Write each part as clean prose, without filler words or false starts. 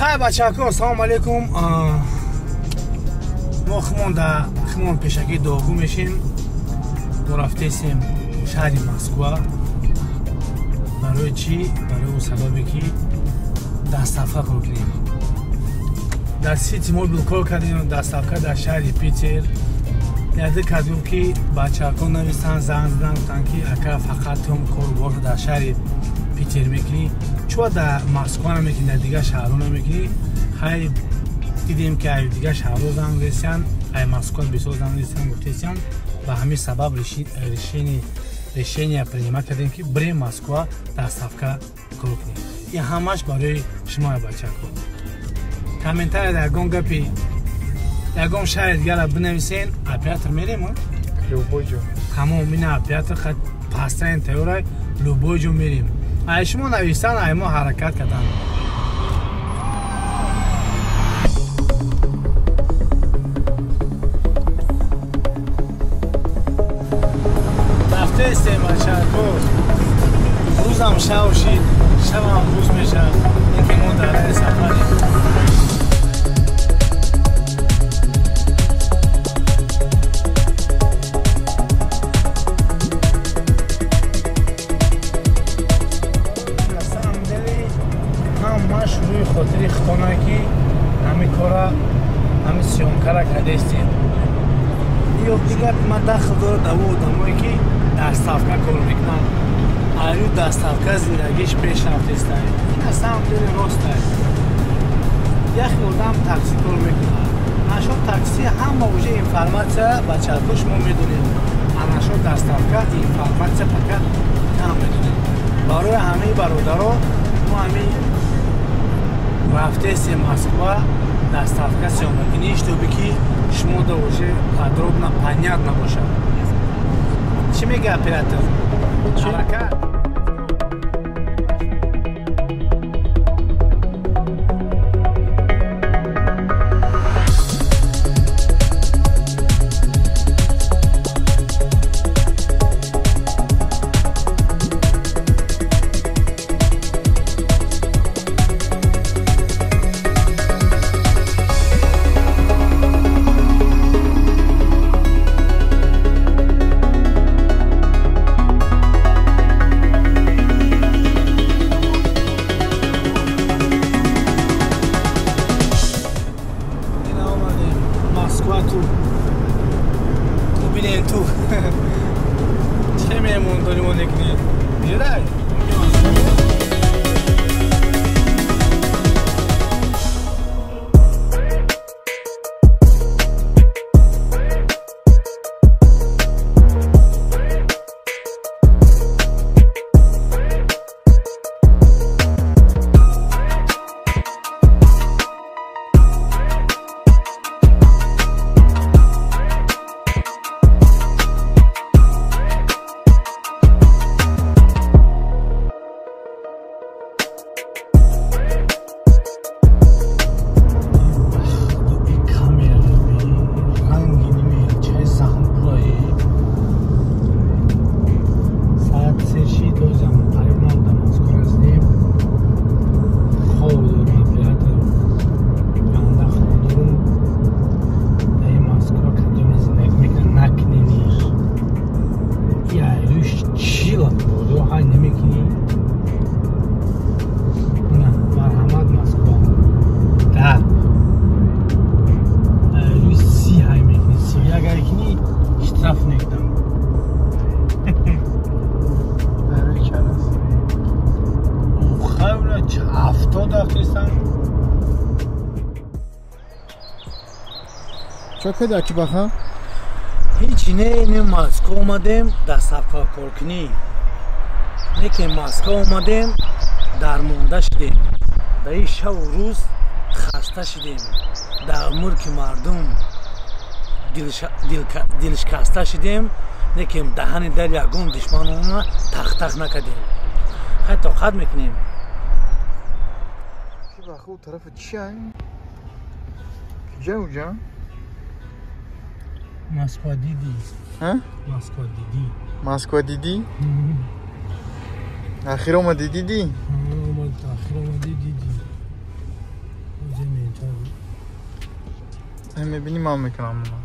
خیر بچه‌ها السلام علیکم. ما خمون پیشکی دوم میشیم. ما رفتیم شهر مسکو. برای چی؟ برای اون سببی که دستافکا کار کنیم. در سیتی موبیل کار کردیم. دستافکا در شهر پیتر. یاد کردیم که بچه‌ها نویسن زنگ زدن که اگر فقط هم کاربار در شهر پیتر میکنی چون در مسکو نمیکنی در دیگه شهرها نمیکنی. خیلی دیدیم که دیگه شهرها زنگ رسیدن ای مسکو بسیار زنگ رسیدن گفتیسن و همین سبب رشینی پرینما کردیم که بریم مسکو دستافکا کار کنیم. این همش برای شما بچه‌ها. کامنتار در گونگپی یگام شهر دیگه را بنویسین. اپیاتر میریم لوبوجو همون مینا اپیاتر خد پاستین تئوری لوبوجو میریم. ای شما نویسن ای ما حرکت کردن. رفته استیم بچه‌ها. روز هم شب شید شب هم روز میشه. اینکه ما در سفریم. روی خاطری خانگی همین کارا همین سیانکارا کرده استیم. یا دیگر من داخل داره دمایی که دستافکا کار میکنم. آیو دستافکا زندگیش پیش رفته است. این اصلا دل راست است. یکی آدم تاکسی کار میکنه. نشون تاکسی هم موجه اینفورماسیون بچه‌ها شما میدونید. نشون دستافکا اینفورماسیون فقط کم میدونید. برای همه برادرها ما همین رفته سی مسکو دستافکا سیام میکنی تو بکی شما دوجه подробно понятно باشه. چی میگه اپراتور؟ حرکت چه میمون داریم اون نکنید بیرای چه پیدا کی بخوام؟ هیچ نه مسکو اومدیم دستافکا کار کنی. نه که مسکو اومدیم درمونده شدیم. در این شب و روز خسته شدیم. در ملک مردم دلش خسته شدیم. نه که دهن در یگان دشمنان تخت نکردیم. خیلی طاقت میکنیم. کی بخو طرف چی هست؟ کجا اونجا؟ مسکو دیدی. ها؟ مسکو دیدی. مسکو دیدی؟ اخیر اومدی دیدی؟ اومد اخیر اومدی دیدی. وقتی میبینی من میکنم اونا.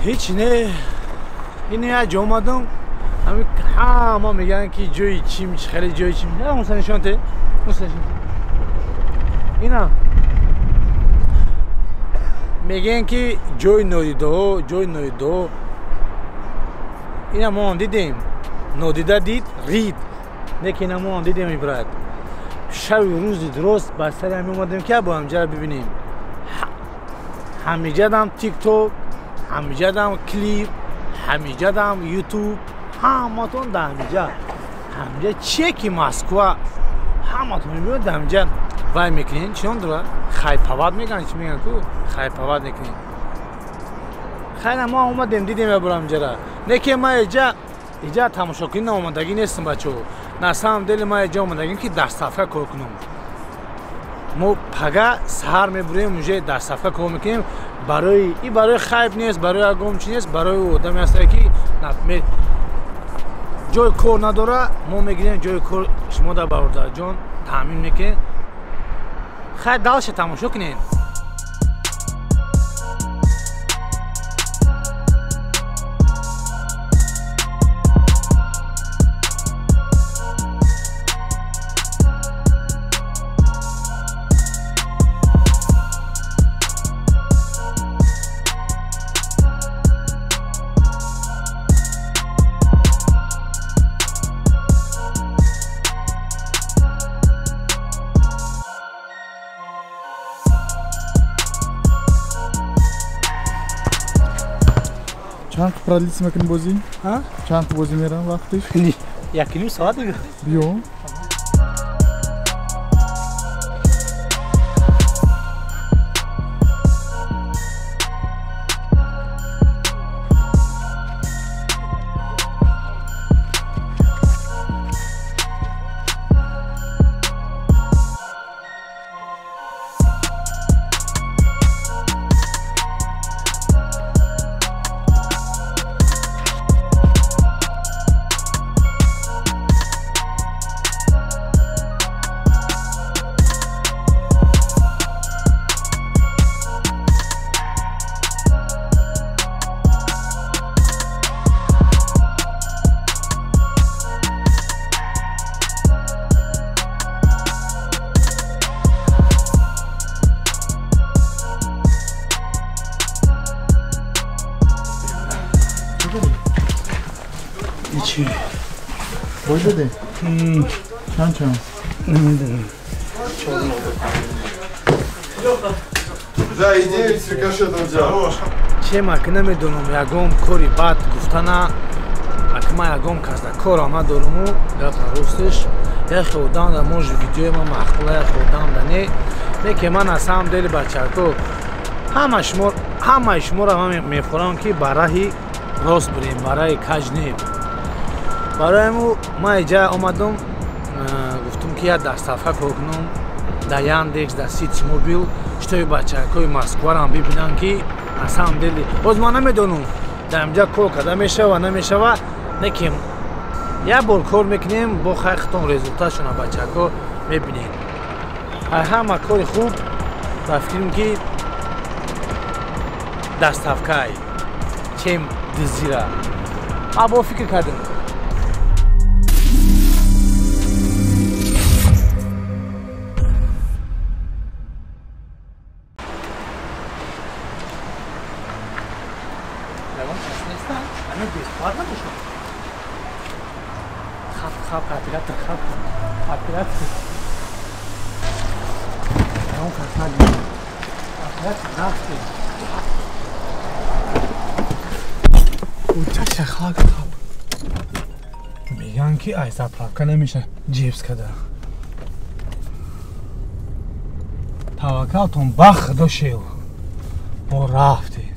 هیچ نه اینه یا جا اومدم همه میگن که جوی چیم خیلی جوی چیم نه اون سنشانته اینا میگن که جوی نودیدو اینا ما هم دیدیم نودیده دید رید لیکن اینا ما هم دیدیم ایبرد شب روزی درست بستر همی اومدیم که با هم جا ببینیم همیجا دم تیک توک همیجا دم کلیپ همیجا دم یوتیوب همتون دمیجا همیجا چکی مسکو همتون میبینید دمیجا وای میکنین چون داره خیپاوات میگن چی میگن کو خیپاوات میکنین خیلی ما اومدیم دیدیم برام جرا نه که ما ایجا تماشا کنیم اومدگی نیستم بچو نه سام دل ما ایجا اومدگیم که در صفحه کار کنم ما پگا سحر میبریم اونجا در صفحه کار میکنیم برای خیب نیست برای اگم چی نیست برای آدمی هست که جای کار نداره ما میگیریم جای کار شما در برادر جان تامین میکنیم خیلی دلش تماشا کنین چند پرلیس میکنی بازی؟ ها؟ چند بازی میرم وقتش؟ یک نیم ساعت دیگه بیو چی؟ باید بده؟ چند؟ نمیدونم زایدی سرکشه دونجا چه مک نمیدونم یکم کاری بد گفتنه اکما یکم کس در کار آمد دارمو گفت راستش یک خودم در موج ویدیوی ما مخبوله یک خودم دنی لیکن من از هم دل بچه تو همه شما را هم میفورم که برای راست بریم برای کج نیم برای ما اینجا آمدم گفتم که در صفحه کار کنم در یاندکس در سیتی موبیل چطوری بچه های مسکو را هم ببینن که از هم دلی باز ما نمیدونم در اینجا کار کده میشه و نمیشه و نکیم یک بار کار میکنیم با خیختون رزولتات شونه بچه ها میبینیم همه کار خوب بفکریم که دست افکای چیم دزیره با فکر کردیم خب قطعیت اون قطعیت رفته اون چه خاک میگن که ایسا پاکه نمیشه جیبس کده توکلتون بخ دو شیو و رفتی